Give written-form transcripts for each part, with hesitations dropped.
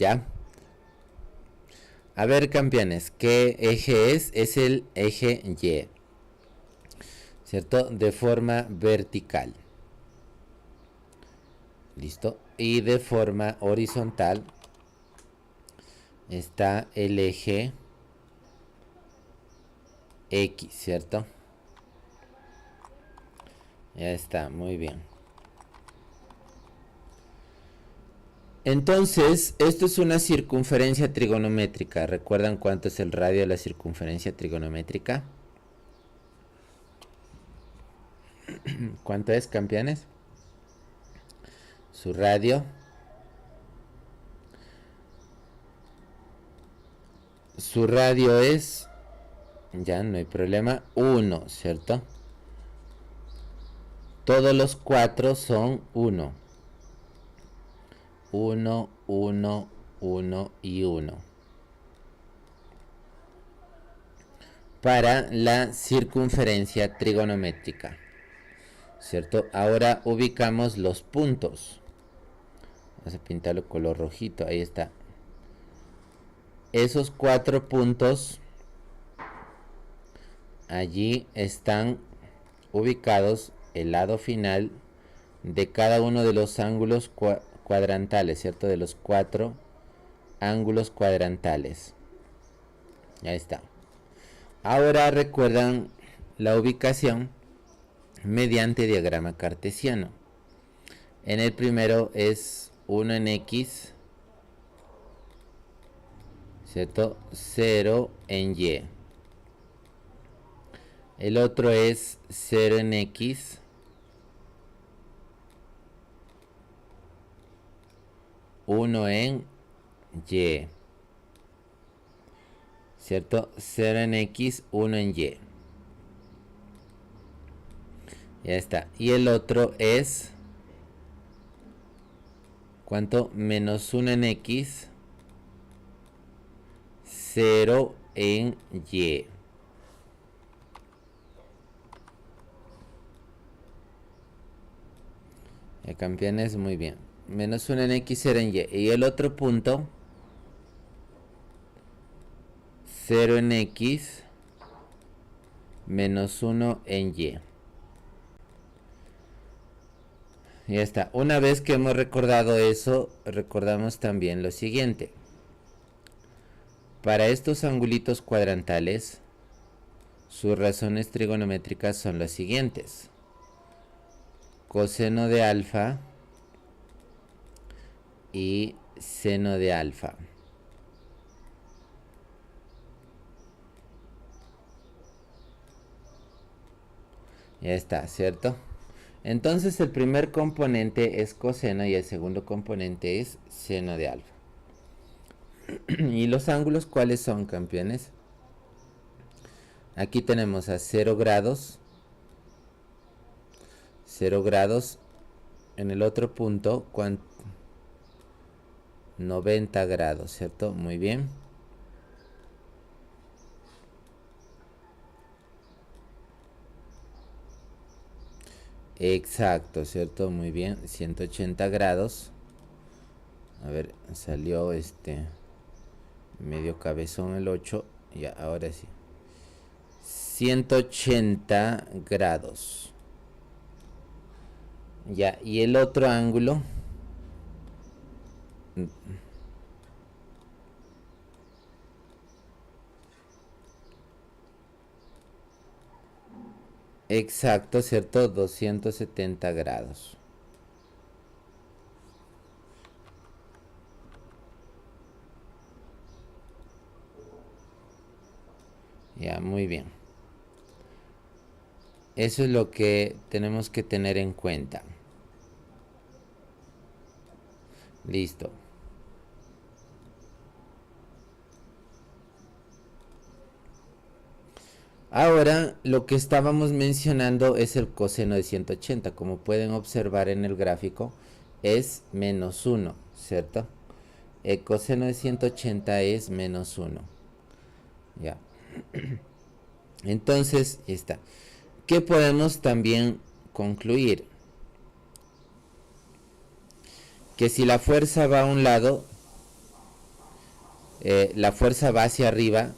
¿Ya? A ver, campeones, ¿qué eje es? Es el eje Y, ¿cierto? De forma vertical. ¿Listo? Y de forma horizontal está el eje X, ¿cierto? Ya está, muy bien. Entonces, esto es una circunferencia trigonométrica. ¿Recuerdan cuánto es el radio de la circunferencia trigonométrica? ¿Cuánto es, campeones? Su radio. Su radio es, ya no hay problema, 1, ¿cierto? Todos los 4 son 1. 1, 1, 1 y 1. Para la circunferencia trigonométrica, ¿cierto? Ahora ubicamos los puntos. Vamos a pintarlo color rojito, ahí está. Esos 4 puntos allí están ubicados el lado final de cada uno de los ángulos cuadrantales, ¿cierto? De los 4 ángulos cuadrantales. Ahí está. Ahora recuerdan la ubicación mediante diagrama cartesiano. En el primero es 1 en X, ¿cierto? 0 en Y. El otro es 0 en X, 1 en Y, ¿cierto? 0 en X, 1 en Y. Ya está. Y el otro es, ¿cuánto? Menos 1 en X, 0 en Y. Ya, campeones, muy bien. Menos 1 en X, 0 en Y. Y el otro punto, 0 en X, menos 1 en Y. Ya está. Una vez que hemos recordado eso, recordamos también lo siguiente. Para estos angulitos cuadrantales, sus razones trigonométricas son las siguientes. Coseno de alfa y seno de alfa. Ya está, ¿cierto? Entonces el primer componente es coseno y el segundo componente es seno de alfa. ¿Y los ángulos cuáles son, campeones? Aquí tenemos a 0 grados. 0 grados. En el otro punto, 90 grados, ¿cierto? Muy bien. Exacto, ¿cierto? Muy bien. 180 grados. A ver, salió medio cabezón el 8. Ya, ahora sí. 180 grados. Ya, y el otro ángulo. Exacto, ¿cierto? 270 grados. Ya, muy bien. Eso es lo que tenemos que tener en cuenta. Listo. Ahora lo que estábamos mencionando es el coseno de 180. Como pueden observar en el gráfico, es menos 1, ¿cierto? El coseno de 180 es menos 1. Ya. Entonces, está. ¿Qué podemos también concluir? Que si la fuerza va a un lado, la fuerza va hacia arriba,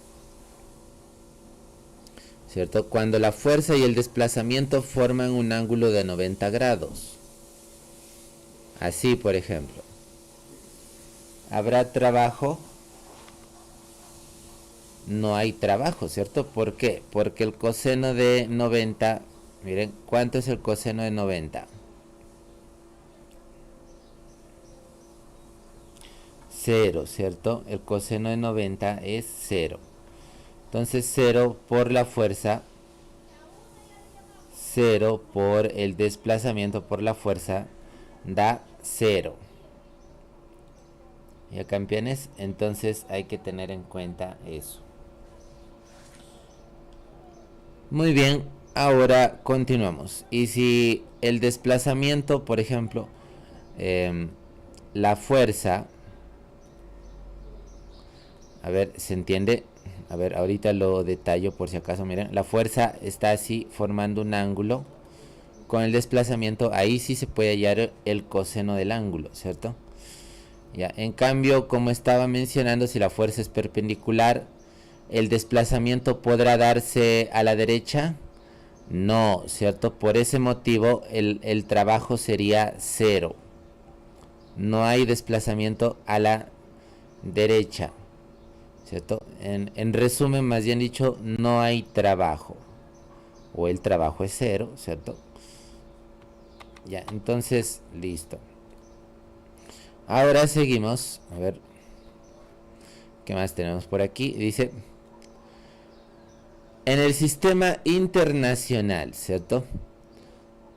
¿cierto? Cuando la fuerza y el desplazamiento forman un ángulo de 90 grados. Así, por ejemplo. ¿Habrá trabajo? No hay trabajo, ¿cierto? ¿Por qué? Porque el coseno de 90, miren, ¿cuánto es el coseno de 90? 0, ¿cierto? El coseno de 90 es 0. Entonces 0 por la fuerza, 0 por el desplazamiento por la fuerza, da 0. ¿Ya, campeones? Entonces hay que tener en cuenta eso. Muy bien, ahora continuamos. Y si el desplazamiento, por ejemplo, la fuerza, a ver, ¿se entiende? A ver, ahorita lo detallo por si acaso. Miren, la fuerza está así formando un ángulo. Con el desplazamiento ahí sí se puede hallar el coseno del ángulo, ¿cierto? Ya, en cambio, como estaba mencionando, si la fuerza es perpendicular, ¿el desplazamiento podrá darse a la derecha? No, ¿cierto? Por ese motivo el trabajo sería 0. No hay desplazamiento a la derecha, ¿cierto? En resumen, más bien dicho, no hay trabajo. O el trabajo es 0, ¿cierto? Ya, entonces, listo. Ahora seguimos. A ver, ¿qué más tenemos por aquí? Dice, en el sistema internacional, ¿cierto?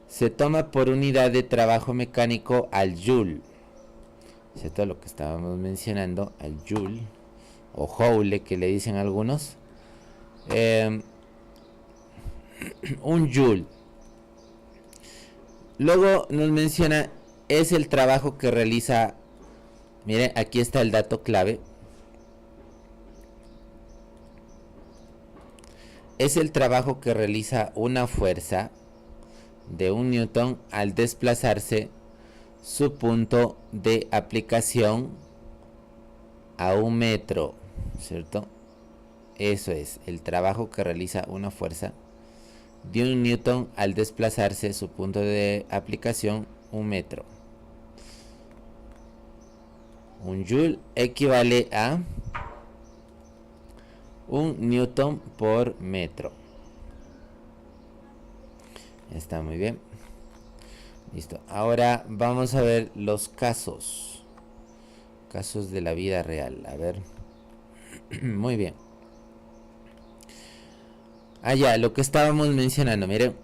Se toma por unidad de trabajo mecánico al joule, ¿cierto? Lo que estábamos mencionando, al joule, o joule que le dicen algunos. Un joule. Luego nos menciona, es el trabajo que realiza, miren, aquí está el dato clave. Es el trabajo que realiza una fuerza de 1 newton al desplazarse su punto de aplicación a 1 metro, ¿cierto? Eso es, el trabajo que realiza una fuerza de 1 newton al desplazarse su punto de aplicación 1 metro. Un joule equivale a 1 newton por metro. Está muy bien. Listo. Ahora vamos a ver los casos. Casos de la vida real. A ver. Muy bien. Ya, lo que estábamos mencionando. Miren.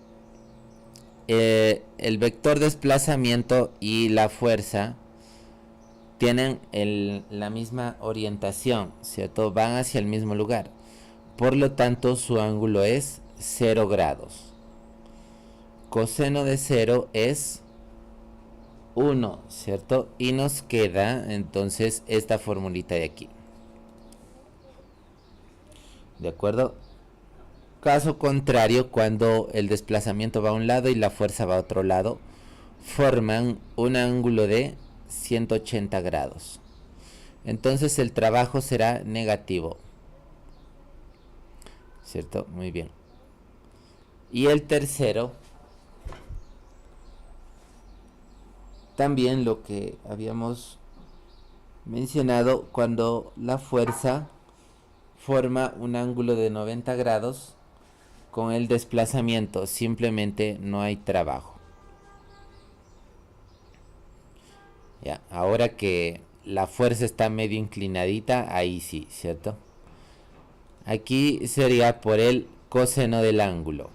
El vector desplazamiento y la fuerza tienen la misma orientación, ¿cierto? Van hacia el mismo lugar. Por lo tanto, su ángulo es 0 grados. Coseno de 0 es 1, ¿cierto? Y nos queda entonces esta formulita de aquí. ¿De acuerdo? Caso contrario, cuando el desplazamiento va a un lado y la fuerza va a otro lado, forman un ángulo de 180 grados. Entonces el trabajo será negativo, ¿cierto? Muy bien. Y el tercero, también lo que habíamos mencionado, cuando la fuerza forma un ángulo de 90 grados con el desplazamiento, simplemente no hay trabajo. Ya, ahora que la fuerza está medio inclinadita, ahí sí, ¿cierto? Aquí sería por el coseno del ángulo.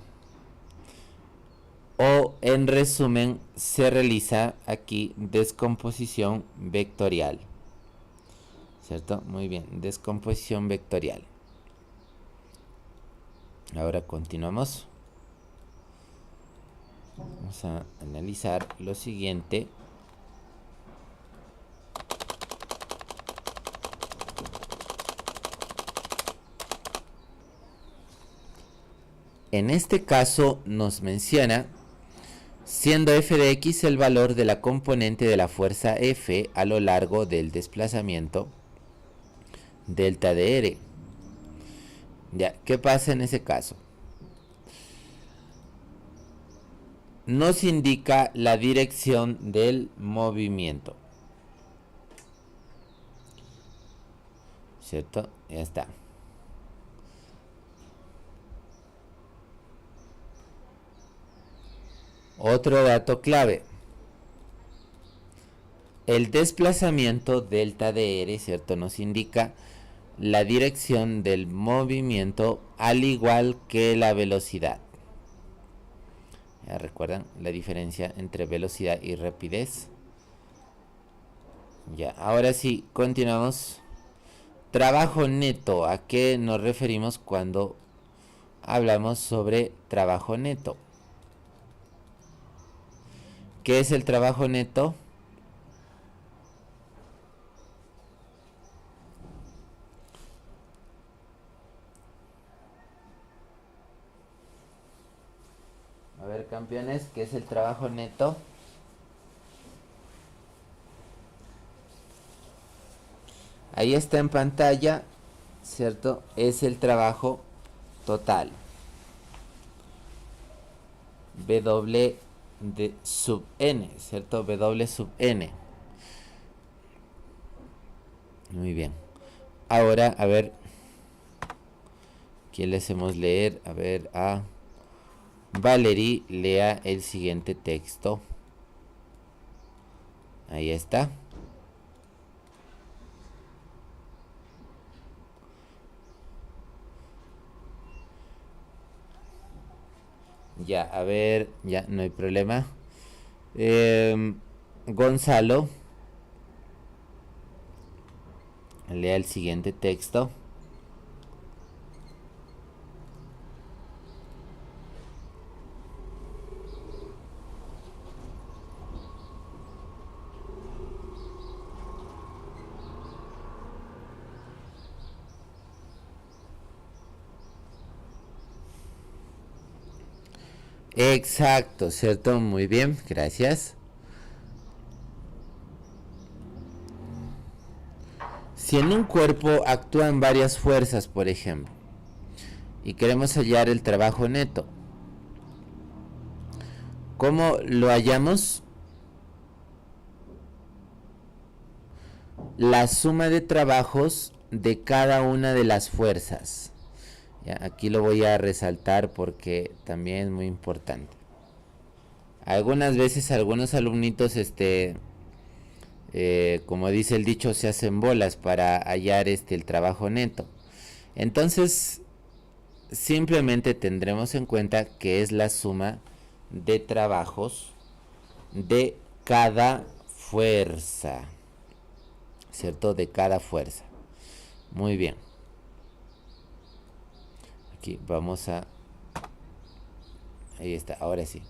O en resumen, se realiza aquí descomposición vectorial. ¿Cierto? Muy bien, descomposición vectorial. Ahora continuamos. Vamos a analizar lo siguiente. En este caso nos menciona, siendo f de x el valor de la componente de la fuerza F a lo largo del desplazamiento, delta de R. Ya, ¿qué pasa en ese caso? Nos indica la dirección del movimiento. ¿Cierto? Ya está. Otro dato clave. El desplazamiento delta de R, ¿cierto? Nos indica la dirección del movimiento al igual que la velocidad. ¿Ya recuerdan la diferencia entre velocidad y rapidez? Ya, ahora sí, continuamos. Trabajo neto. ¿A qué nos referimos cuando hablamos sobre trabajo neto? ¿Qué es el trabajo neto? A ver, campeones, ¿qué es el trabajo neto? Ahí está en pantalla, ¿cierto? Es el trabajo total. W de sub n, ¿cierto? W sub n. Muy bien. Ahora, a ver, ¿quién le hacemos leer? A ver, a Valerie, lea el siguiente texto. Ahí está. Ya, a ver, ya, no hay problema. Gonzalo, lea el siguiente texto. Exacto, ¿cierto? Muy bien, gracias. Si en un cuerpo actúan varias fuerzas, por ejemplo, y queremos hallar el trabajo neto, ¿cómo lo hallamos? La suma de trabajos de cada una de las fuerzas. Ya, aquí lo voy a resaltar porque también es muy importante. Algunas veces algunos alumnitos, como dice el dicho, se hacen bolas para hallar el trabajo neto. Entonces, simplemente tendremos en cuenta que es la suma de trabajos de cada fuerza, ¿cierto? De cada fuerza. Muy bien. Aquí vamos a... Ahí está, ahora sí.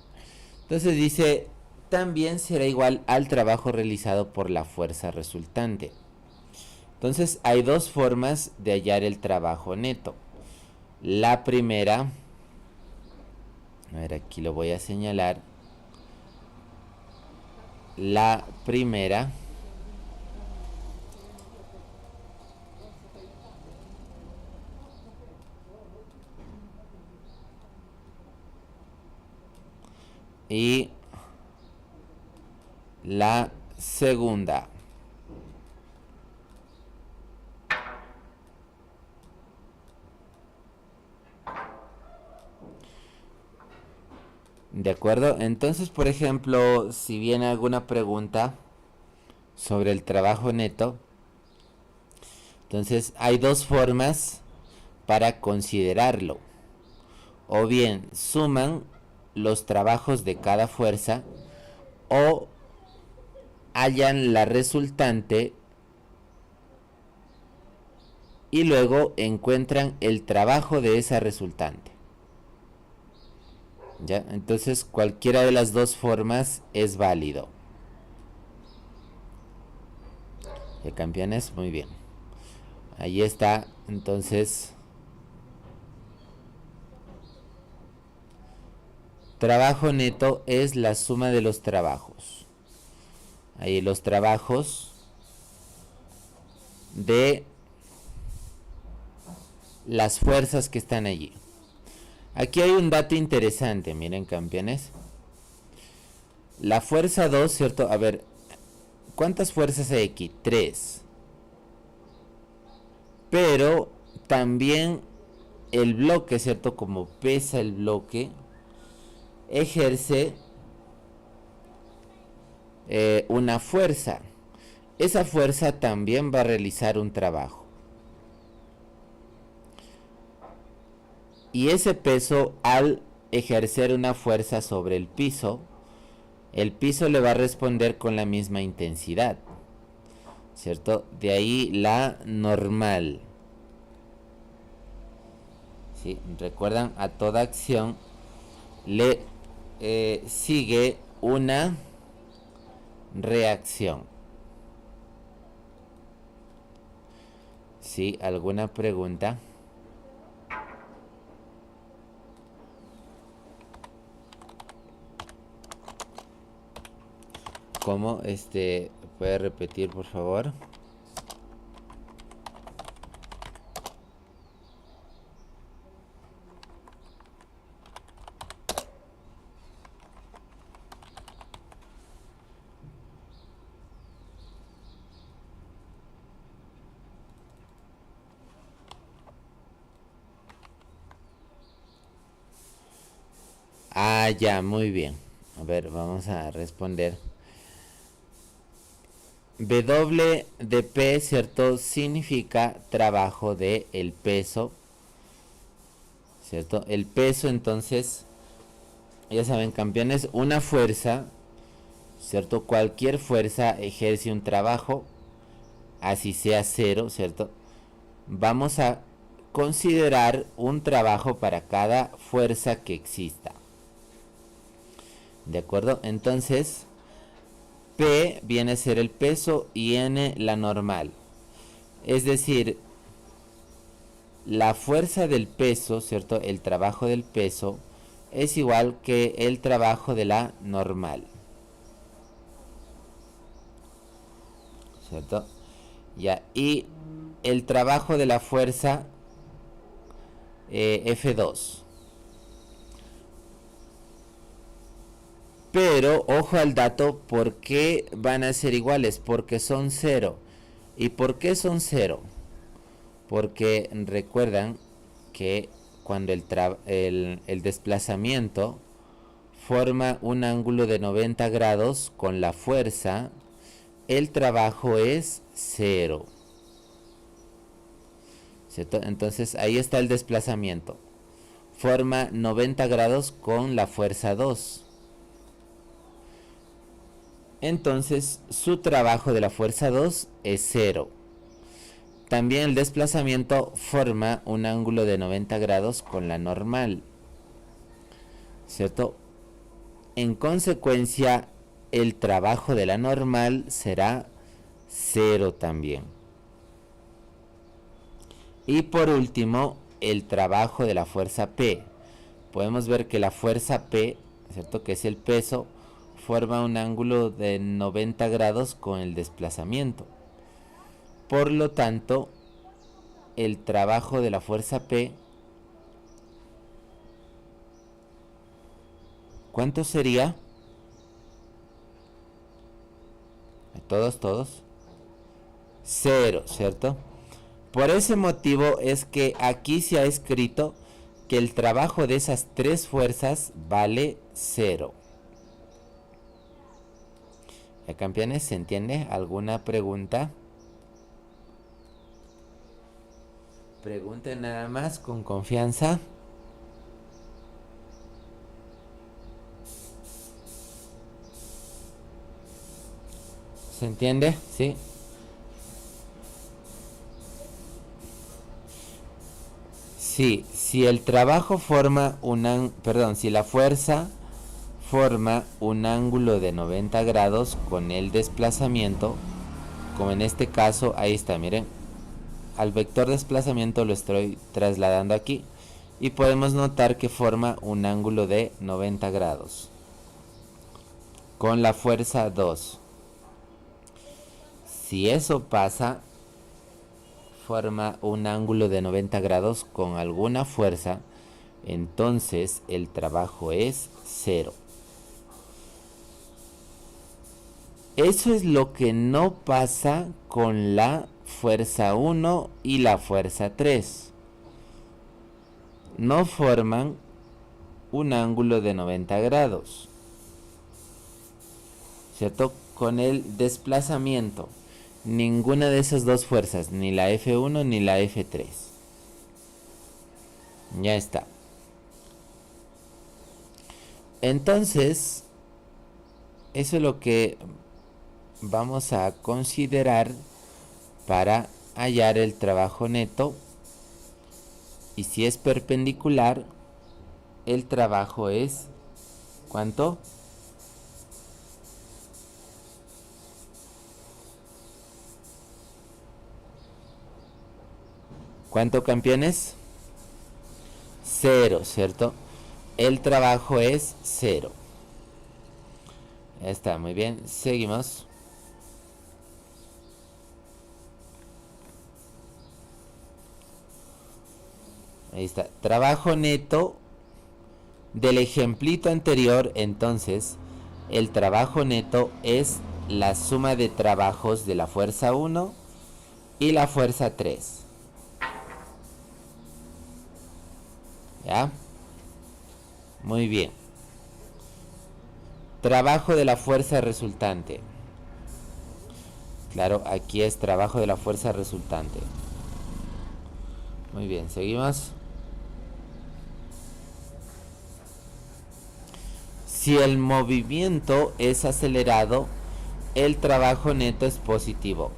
Entonces dice, también será igual al trabajo realizado por la fuerza resultante. Entonces hay dos formas de hallar el trabajo neto. La primera, a ver, aquí lo voy a señalar. La primera y la segunda. ¿De acuerdo? Entonces, por ejemplo, si viene alguna pregunta sobre el trabajo neto, entonces hay dos formas para considerarlo. O bien suman los trabajos de cada fuerza o hallan la resultante y luego encuentran el trabajo de esa resultante. ¿Ya? Entonces cualquiera de las dos formas es válido. ¿Ya, campeones? Muy bien. Ahí está, entonces... Trabajo neto es la suma de los trabajos. Ahí los trabajos de las fuerzas que están allí. Aquí hay un dato interesante, miren, campeones. La fuerza 2, ¿cierto? A ver, ¿cuántas fuerzas hay aquí? 3. Pero también el bloque, ¿cierto? Como pesa el bloque, ejerce una fuerza. Esa fuerza también va a realizar un trabajo. Y ese peso, al ejercer una fuerza sobre el piso le va a responder con la misma intensidad, ¿cierto? De ahí la normal. ¿Sí? Recuerdan, a toda acción le sigue una reacción. ¿Sí? ¿Alguna pregunta? ¿Cómo? ¿Puede repetir, por favor? Ah, ya, muy bien. A ver, vamos a responder. W de P, ¿cierto? Significa trabajo de el peso, ¿cierto? El peso, entonces, ya saben, campeones, una fuerza, ¿cierto? Cualquier fuerza ejerce un trabajo, así sea cero, ¿cierto? Vamos a considerar un trabajo para cada fuerza que exista. ¿De acuerdo? Entonces, P viene a ser el peso y N la normal. Es decir, la fuerza del peso, ¿cierto? El trabajo del peso es igual que el trabajo de la normal, ¿cierto? Ya, y el trabajo de la fuerza F2. Pero ojo al dato, ¿por qué van a ser iguales? Porque son 0. ¿Y por qué son 0? Porque recuerdan que cuando el desplazamiento forma un ángulo de 90 grados con la fuerza, el trabajo es 0. ¿Cierto? Entonces ahí está el desplazamiento. Forma 90 grados con la fuerza 2. Entonces su trabajo de la fuerza 2 es 0. También el desplazamiento forma un ángulo de 90 grados con la normal, ¿cierto? En consecuencia, el trabajo de la normal será 0 también. Y por último, el trabajo de la fuerza P. Podemos ver que la fuerza P, ¿cierto? Que es el peso, forma un ángulo de 90 grados con el desplazamiento. Por lo tanto, el trabajo de la fuerza P, ¿cuánto sería? Todos. 0, ¿cierto? Por ese motivo es que aquí se ha escrito que el trabajo de esas tres fuerzas vale 0. ¿Ya, campeones? ¿Se entiende? ¿Alguna pregunta? Pregunten nada más con confianza. ¿Se entiende? ¿Sí? Sí, si el trabajo forma si la fuerza forma un ángulo de 90 grados con el desplazamiento, como en este caso, ahí está, miren, al vector desplazamiento lo estoy trasladando aquí y podemos notar que forma un ángulo de 90 grados con la fuerza 2. Si eso pasa, forma un ángulo de 90 grados con alguna fuerza, entonces el trabajo es 0. Eso es lo que no pasa con la fuerza 1 y la fuerza 3. No forman un ángulo de 90 grados, ¿cierto? Con el desplazamiento, ninguna de esas dos fuerzas, ni la F1 ni la F3. Ya está. Entonces, eso es lo que vamos a considerar para hallar el trabajo neto. Y si es perpendicular, el trabajo es ¿cuánto? ¿Cuánto, campeones? 0, ¿cierto? El trabajo es 0. Está muy bien. Seguimos. Ahí está. Trabajo neto del ejemplito anterior. Entonces, el trabajo neto es la suma de trabajos de la fuerza 1 y la fuerza 3. ¿Ya? Muy bien. Trabajo de la fuerza resultante. Claro, aquí es trabajo de la fuerza resultante. Muy bien, seguimos. Si el movimiento es acelerado, el trabajo neto es positivo.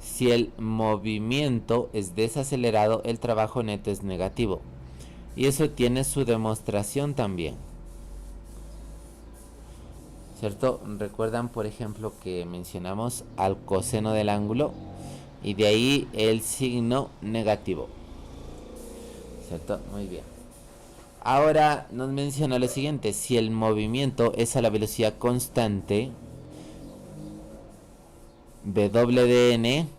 Si el movimiento es desacelerado, el trabajo neto es negativo. Y eso tiene su demostración también, ¿cierto? Recuerdan, por ejemplo, que mencionamos al coseno del ángulo y de ahí el signo negativo, ¿cierto? Muy bien. Ahora nos menciona lo siguiente: si el movimiento es a la velocidad constante W/dn,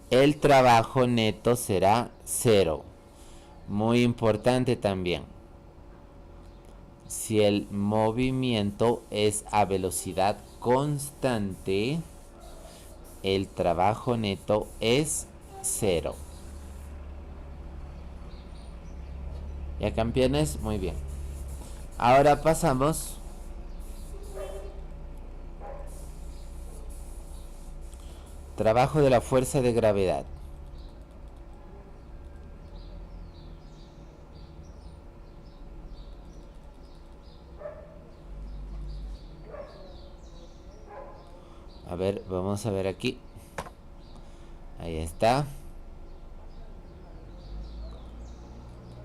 el trabajo neto será 0. Muy importante también. Si el movimiento es a velocidad constante, el trabajo neto es 0. ¿Ya, campeones? Muy bien. Ahora pasamos trabajo de la fuerza de gravedad. A ver, vamos a ver aquí. Ahí está.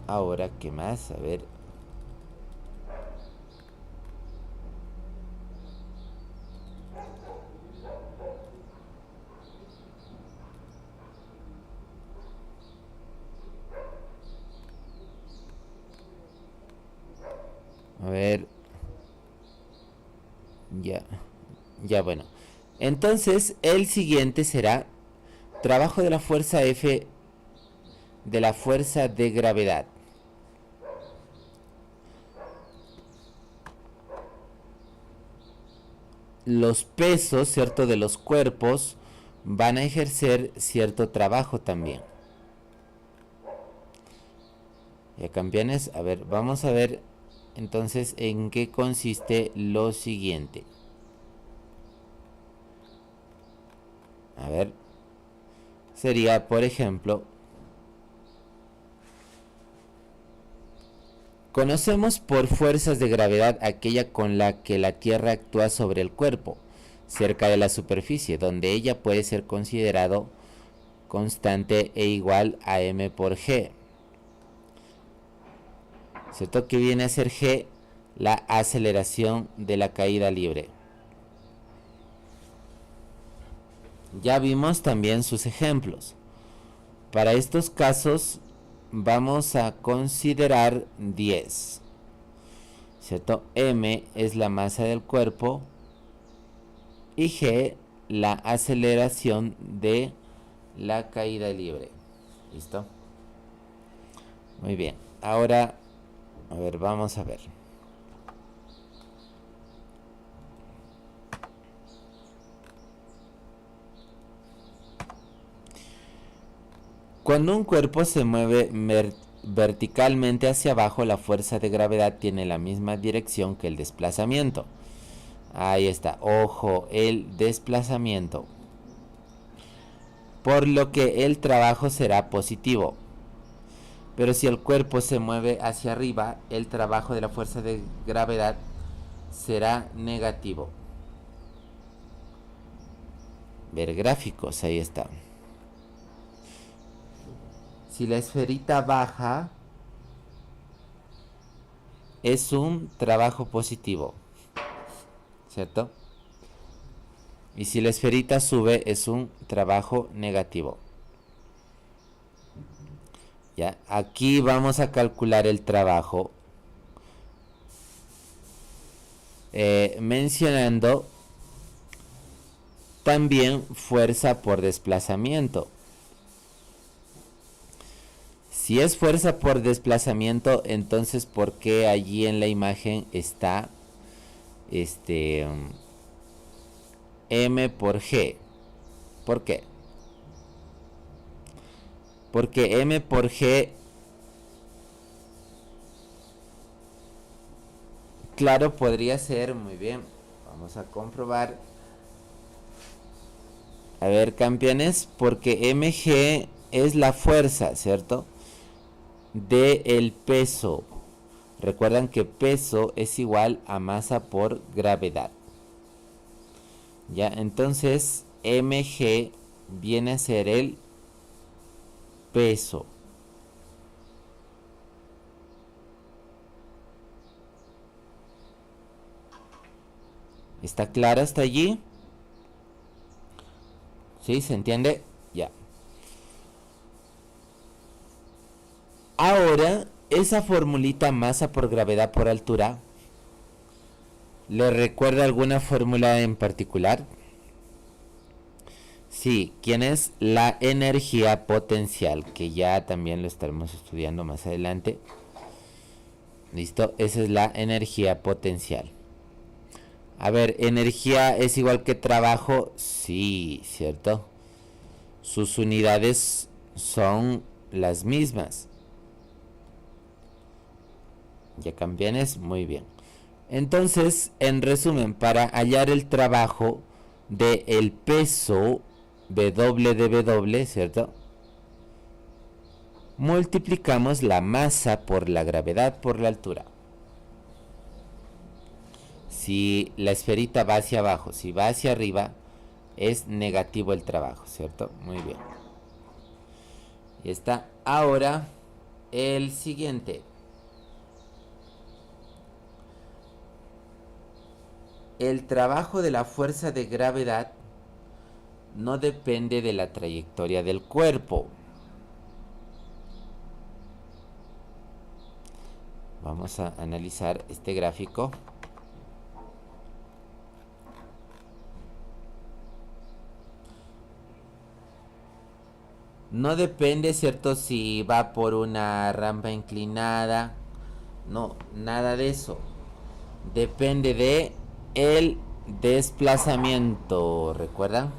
Ahora, ¿qué más? A ver. A ver. Ya, bueno. Entonces, el siguiente será trabajo de la fuerza F de la fuerza de gravedad. Los pesos, ¿cierto?, de los cuerpos van a ejercer cierto trabajo también. Ya, campeones, a ver, vamos a ver entonces en qué consiste lo siguiente. A ver, sería, por ejemplo, conocemos por fuerzas de gravedad aquella con la que la Tierra actúa sobre el cuerpo, cerca de la superficie, donde ella puede ser considerado constante e igual a m por g. ¿Cierto? Que viene a ser g la aceleración de la caída libre. Ya vimos también sus ejemplos. Para estos casos vamos a considerar 10. ¿Cierto? M es la masa del cuerpo y G la aceleración de la caída libre. ¿Listo? Muy bien. Ahora, a ver, vamos a ver. Cuando un cuerpo se mueve verticalmente hacia abajo, la fuerza de gravedad tiene la misma dirección que el desplazamiento. Ahí está, ojo, el desplazamiento. Por lo que el trabajo será positivo. Pero si el cuerpo se mueve hacia arriba, el trabajo de la fuerza de gravedad será negativo. Ver gráficos, ahí está. Si la esferita baja, es un trabajo positivo, ¿cierto? Y si la esferita sube, es un trabajo negativo. Ya, aquí vamos a calcular el trabajo mencionando también fuerza por desplazamiento. Si es fuerza por desplazamiento, entonces ¿por qué allí en la imagen está M por G? ¿Por qué? Porque M por G, claro, podría ser, muy bien, vamos a comprobar. A ver, campeones, porque mg es la fuerza, ¿cierto? De el peso. Recuerdan que peso es igual a masa por gravedad. Ya, entonces mg viene a ser el peso. ¿Está claro hasta allí? ¿Sí? ¿Se entiende? Ya. Ahora, esa formulita masa por gravedad por altura, ¿le recuerda alguna fórmula en particular? Sí, ¿quién es la energía potencial? Que ya también lo estaremos estudiando más adelante. ¿Listo? Esa es la energía potencial. A ver, ¿energía es igual que trabajo? Sí, ¿cierto? Sus unidades son las mismas. ¿Ya campeones? Muy bien. Entonces, en resumen, para hallar el trabajo del peso W de W, ¿cierto? Multiplicamos la masa por la gravedad por la altura. Si la esferita va hacia abajo, si va hacia arriba, es negativo el trabajo, ¿cierto? Muy bien. Y está. Ahora, el siguiente. El trabajo de la fuerza de gravedad no depende de la trayectoria del cuerpo. Vamos a analizar este gráfico. No depende, ¿cierto? Si va por una rampa inclinada. No, nada de eso. Depende de el desplazamiento. ¿Recuerdan?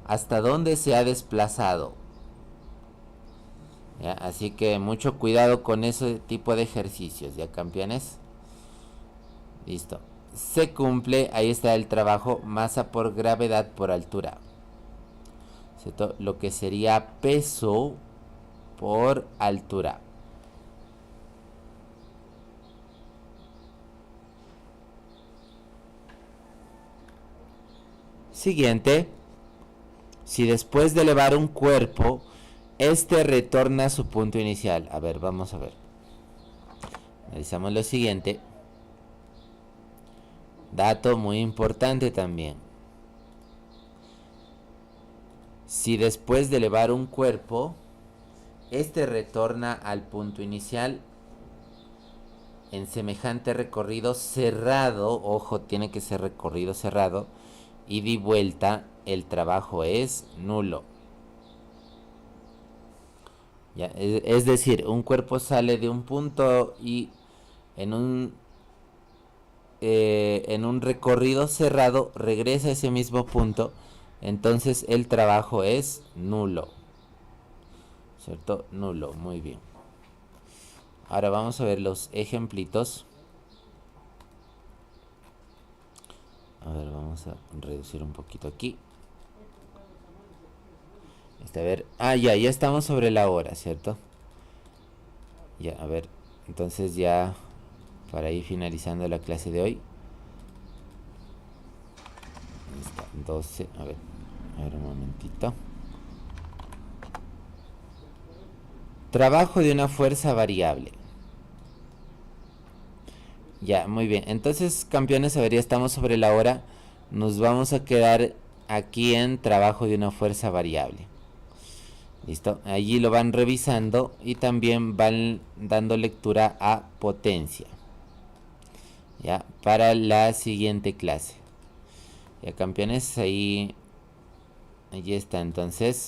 ¿Hasta dónde se ha desplazado? ¿Ya? Así que mucho cuidado con ese tipo de ejercicios, ¿ya, campeones? Listo. Se cumple, ahí está el trabajo, masa por gravedad por altura. ¿Cierto? Lo que sería peso por altura. Siguiente. Si después de elevar un cuerpo, este retorna a su punto inicial. A ver, vamos a ver. Analizamos lo siguiente. Dato muy importante también. Si después de elevar un cuerpo, este retorna al punto inicial en semejante recorrido cerrado, ojo, tiene que ser recorrido cerrado, ida y vuelta, el trabajo es nulo. Ya, es decir, un cuerpo sale de un punto y en un recorrido cerrado regresa a ese mismo punto, entonces el trabajo es nulo. ¿Cierto? Nulo, muy bien. Ahora vamos a ver los ejemplitos. A ver, vamos a reducir un poquito aquí. A ver, ya estamos sobre la hora, ¿cierto? Ya, a ver, entonces ya para ir finalizando la clase de hoy. Ahí está, 12, a ver un momentito. Trabajo de una fuerza variable. Ya, muy bien. Entonces, campeones, a ver, ya estamos sobre la hora. Nos vamos a quedar aquí en trabajo de una fuerza variable. ¿Listo? Allí lo van revisando y también van dando lectura a potencia. Ya, para la siguiente clase. Ya, campeones, ahí está. Entonces,